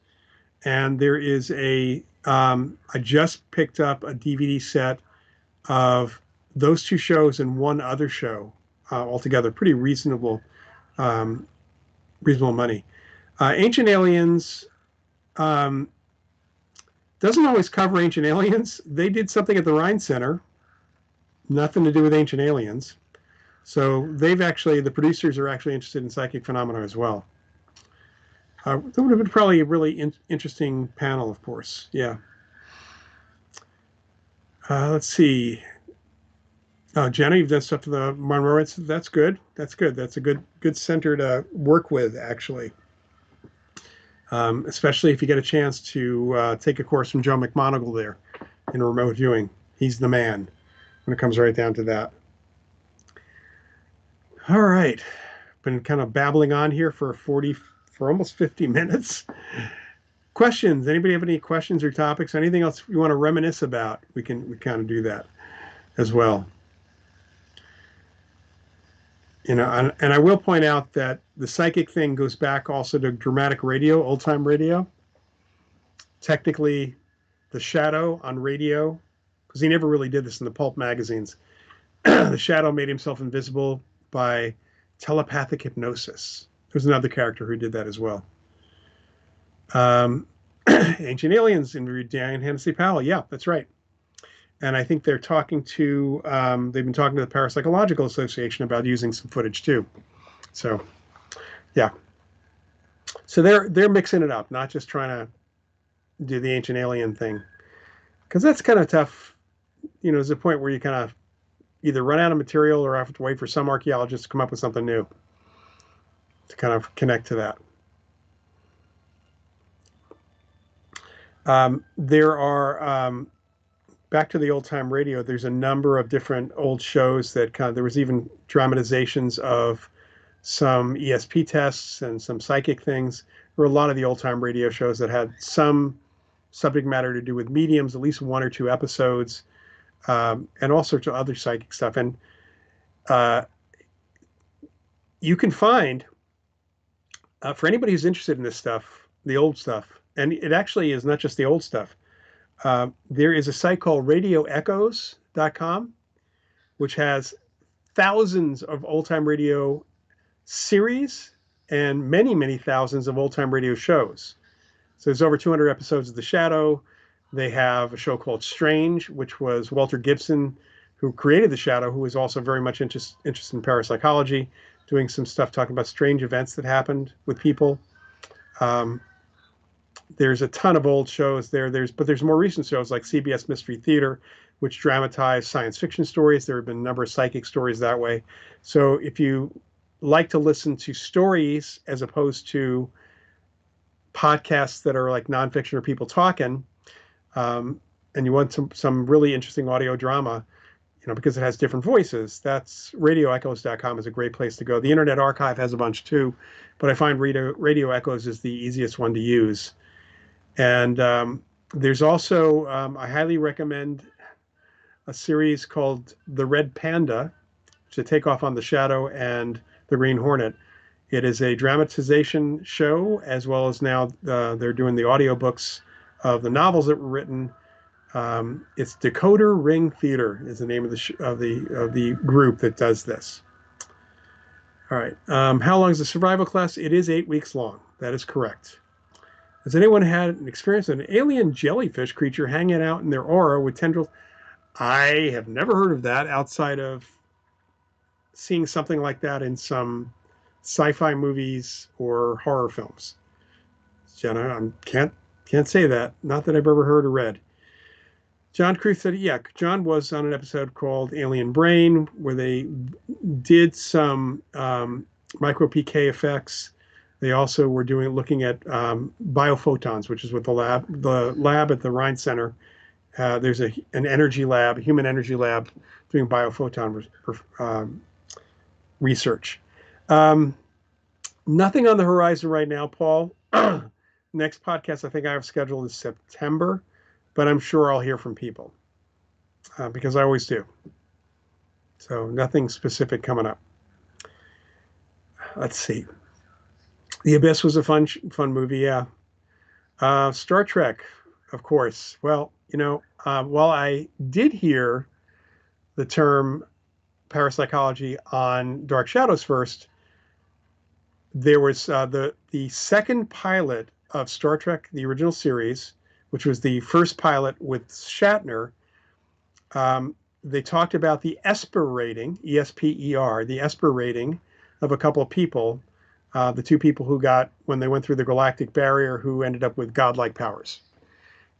And there is I just picked up a DVD set of those two shows and one other show altogether. Pretty reasonable money. Ancient Aliens doesn't always cover Ancient Aliens. They did something at the Rhine Center, nothing to do with Ancient Aliens. So the producers are actually interested in psychic phenomena as well. That would have been probably a really interesting panel, of course. Yeah. Let's see. Oh, Jenna, you've done stuff to the Monroe. That's good. That's good. That's a good center to work with, actually. Especially if you get a chance to take a course from Joe McMonagle there in remote viewing. He's the man when it comes right down to that. All right. Been kind of babbling on here for almost 50 minutes. Questions? Anybody have any questions or topics? Anything else you want to reminisce about? We kind of do that as well. And I will point out that the psychic thing goes back also to dramatic radio, old time radio. Technically, the Shadow on radio, because he never really did this in the pulp magazines. The Shadow made himself invisible by telepathic hypnosis. There's another character who did that as well. Ancient Aliens interviewed Diane Hennessy Powell. Yeah, that's right. And I think they're talking to, they've been talking to the Parapsychological Association about using some footage too. So, yeah. So they're mixing it up, not just trying to do the Ancient Alien thing. Because that's kind of tough. There's a point where you kind of either run out of material or have to wait for some archaeologist to come up with something new to kind of connect to that. There are, back to the old time radio, there's a number of different old shows that there was even dramatizations of some ESP tests and some psychic things. There were a lot of the old time radio shows that had some subject matter to do with mediums, at least one or two episodes, and all sorts of other psychic stuff. And you can find, for anybody who's interested in this stuff, the old stuff, and it actually is not just the old stuff. There is a site called radioechoes.com, which has thousands of old-time radio series and many, many thousands of old-time radio shows. So there's over 200 episodes of The Shadow. They have a show called Strange, which was Walter Gibson, who created the Shadow, who was also very much interested in parapsychology, doing some stuff talking about strange events that happened with people. Um, there's a ton of old shows there. But there's more recent shows like CBS Mystery Theater, which dramatize science fiction stories. There have been a number of psychic stories that way. So if you like to listen to stories as opposed to podcasts that are like nonfiction or people talking, and you want some really interesting audio drama, because it has different voices, that's radioechoes.com is a great place to go. The Internet Archive has a bunch too, but I find Radio Echoes is the easiest one to use. And there's also, I highly recommend a series called The Red Panda, to take off on the Shadow and the Green Hornet. It is a dramatization show, as well as now they're doing the audiobooks of the novels that were written. It's Decoder Ring Theater is the name of the group that does this. All right. How long is the survival class? It is 8 weeks long. That is correct. Has anyone had an experience of an alien jellyfish creature hanging out in their aura with tendrils? I have never heard of that outside of seeing something like that in some sci-fi movies or horror films. Jenna, I can't say that. Not that I've ever heard or read. John Cruz said, yeah, John was on an episode called Alien Brain, where they did some micro PK effects. They also were looking at biophotons, which is what the lab at the Rhine Center. There's an energy lab, a human energy lab, doing biophoton research. Nothing on the horizon right now, Paul. Next podcast I think I have scheduled is September, but I'm sure I'll hear from people because I always do. So nothing specific coming up. Let's see. The Abyss was a fun movie, yeah. Star Trek, of course. Well, while I did hear the term parapsychology on Dark Shadows first, there was the second pilot of Star Trek, the original series, which was the first pilot with Shatner. They talked about the Esper rating, ESPER, the Esper rating of a couple of people, the two people who got, when they went through the galactic barrier, who ended up with godlike powers.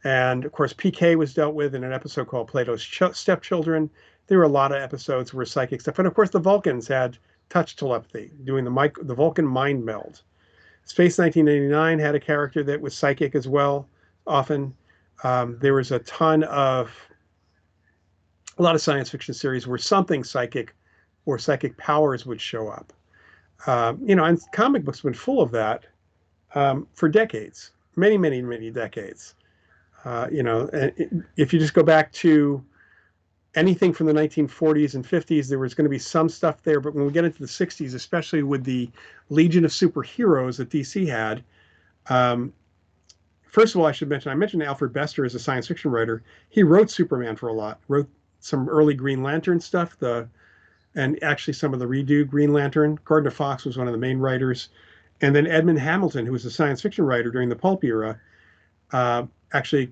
And of course, PK was dealt with in an episode called Plato's Stepchildren. There were a lot of episodes where psychic stuff. And of course, the Vulcans had touch telepathy, doing the Vulcan mind meld. Space 1989 had a character that was psychic as well, often. There was a lot of science fiction series where something psychic or psychic powers would show up. And comic books have been full of that for decades, many, many, many decades. If you just go back to anything from the 1940s and 50s, there was going to be some stuff there. But when we get into the 60s, especially with the Legion of Superheroes that DC had, first of all, I mentioned Alfred Bester as a science fiction writer. He wrote Superman for a lot, wrote some early Green Lantern stuff, and actually some of the redo Green Lantern. Gardner Fox was one of the main writers. And then Edmund Hamilton, who was a science fiction writer during the pulp era, actually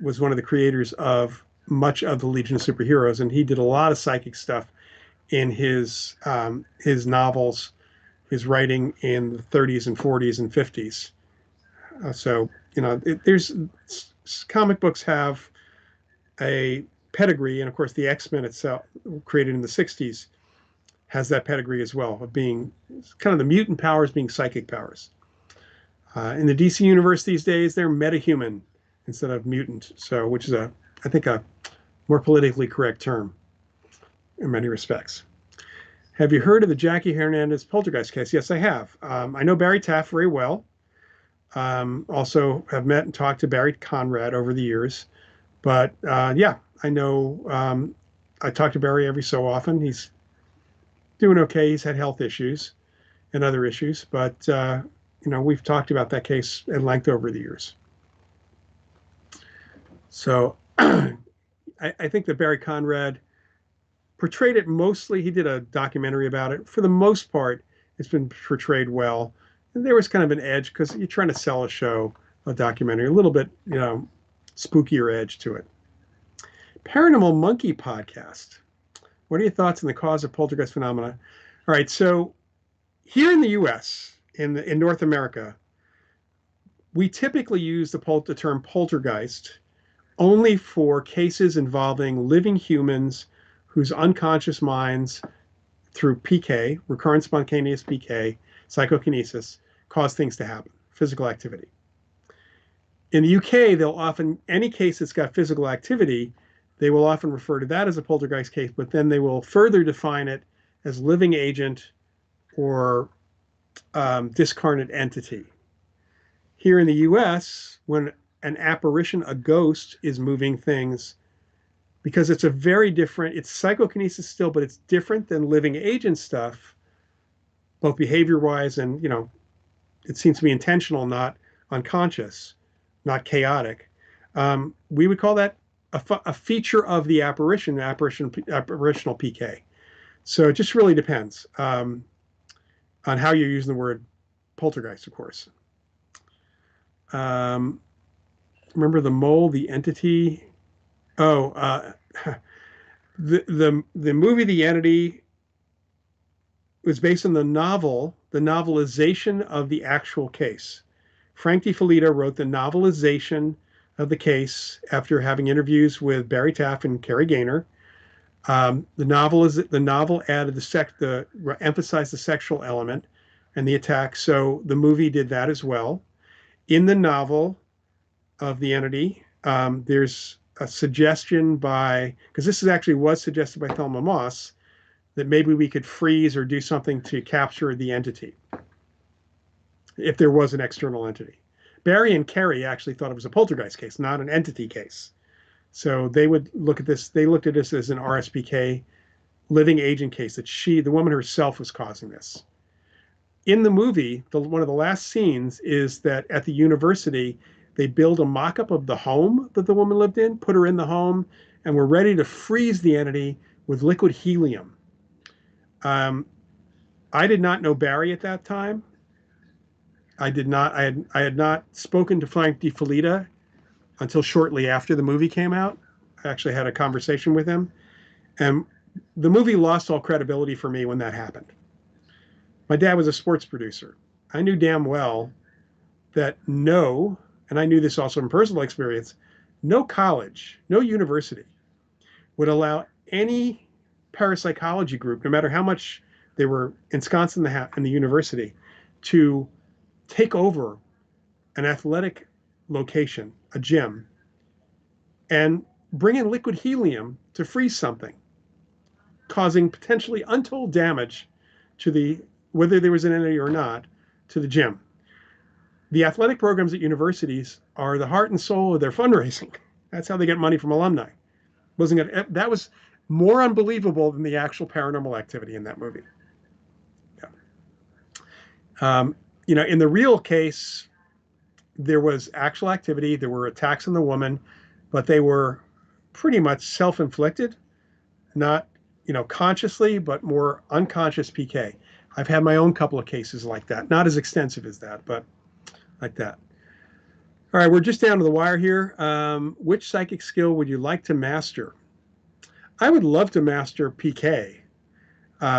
was one of the creators of much of the Legion of Superheroes, and he did a lot of psychic stuff in his novels, his writing in the 30s and 40s and 50s. There's comic books have a pedigree, and of course the X-Men itself, created in the 60s, has that pedigree as well, of being kind of the mutant powers being psychic powers. In the DC universe these days, they're metahuman instead of mutant, which is I think a more politically correct term in many respects. Have you heard of the Jackie Hernandez poltergeist case? Yes, I have. I know Barry Taft very well. Also have met and talked to Barry Conrad over the years. But yeah, I know I talk to Barry every so often. He's doing okay. He's had health issues and other issues, but we've talked about that case at length over the years. So I think that Barry Conrad portrayed it mostly. He did a documentary about it. For the most part, it's been portrayed well. And there was kind of an edge because you're trying to sell a documentary, a little bit, spookier edge to it. Paranormal Monkey podcast. What are your thoughts on the cause of poltergeist phenomena? All right, so here in the U.S., in North America, we typically use the term poltergeist only for cases involving living humans whose unconscious minds, through PK, recurrent spontaneous PK, psychokinesis, cause things to happen, physical activity. In the UK, they'll often, any case that's got physical activity, they will often refer to that as a poltergeist case, but then they will further define it as living agent or discarnate entity. Here in the US, when an apparition, a ghost, is moving things, because it's a very different, it's psychokinesis still, but it's different than living agent stuff, both behavior wise and, it seems to be intentional, not unconscious, not chaotic. We would call that a feature of the apparitional PK. So it just really depends on how you're using the word poltergeist, of course. Remember the mole, the entity. Oh, the movie The Entity was based on the novelization of the actual case. Frank DiFilippo wrote the novelization of the case after having interviews with Barry Taff and Carrie Gaynor. The novel added emphasized the sexual element and the attack. So the movie did that as well. In the novel of The Entity, there's a suggestion because this was suggested by Thelma Moss, that maybe we could freeze or do something to capture the entity if there was an external entity. Barry and Carrie actually thought it was a poltergeist case, not an entity case. So they would look at this, they looked at this as an RSPK living agent case, that the woman herself was causing this. In the movie, one of the last scenes is that at the university, they build a mock-up of the home that the woman lived in, put her in the home, and were ready to freeze the entity with liquid helium. I did not know Barry at that time. I had not spoken to Frank DiFilippo until shortly after the movie came out. I actually had a conversation with him, and the movie lost all credibility for me when that happened. My dad was a sports producer. I knew damn well that and I knew this also from personal experience, no college, no university would allow any parapsychology group, no matter how much they were ensconced in the university, to take over an athletic location, a gym, and bring in liquid helium to freeze something, causing potentially untold damage to whether there was an entity or not, to the gym. The athletic programs at universities are the heart and soul of their fundraising. That's how they get money from alumni. That was more unbelievable than the actual paranormal activity in that movie. Yeah. In the real case, there was actual activity. There were attacks on the woman, but they were pretty much self-inflicted, not, consciously, but more unconscious PK. I've had my own couple of cases like that. Not as extensive as that, but like that. All right, we're just down to the wire here. Which psychic skill would you like to master? I would love to master PK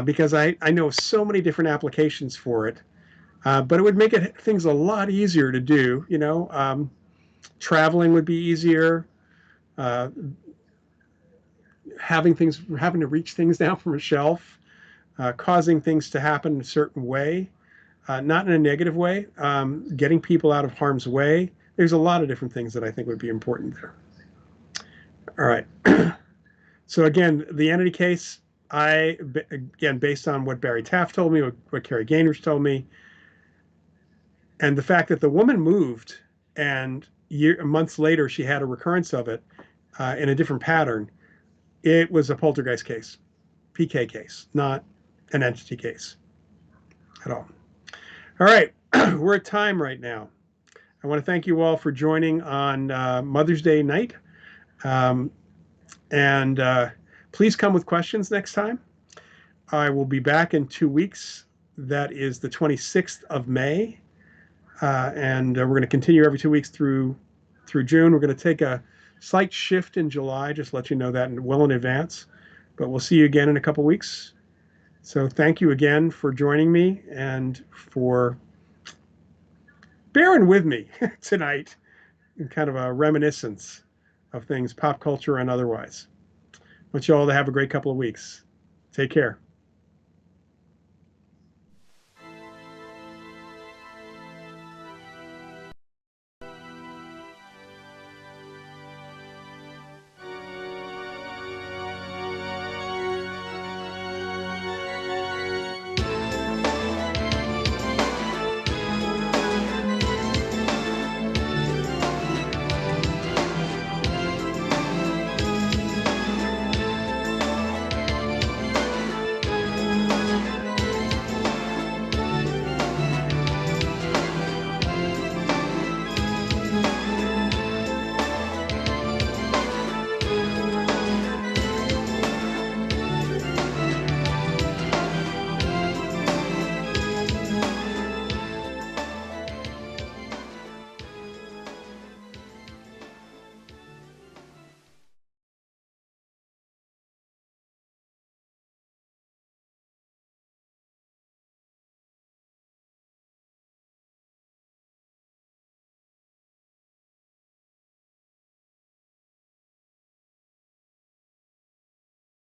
because I know so many different applications for it. But it would make things a lot easier to do. Traveling would be easier. Having to reach things down from a shelf, causing things to happen in a certain way, not in a negative way, getting people out of harm's way. There's a lot of different things that I think would be important there. All right. So again, the entity case, based on what Barry Taft told me, what Carrie Gaynor told me, and the fact that the woman moved and months later she had a recurrence of it in a different pattern, it was a poltergeist case, PK case, not an entity case at all. All right, we're at time right now. I want to thank you all for joining on Mother's Day night. Please come with questions next time. I will be back in 2 weeks. That is the 26th of May. We're going to continue every 2 weeks through June. We're going to take a slight shift in July, just let you know that well in advance. But we'll see you again in a couple weeks. So thank you again for joining me and for bearing with me tonight in kind of a reminiscence of things, pop culture and otherwise. I want you all to have a great couple of weeks. Take care.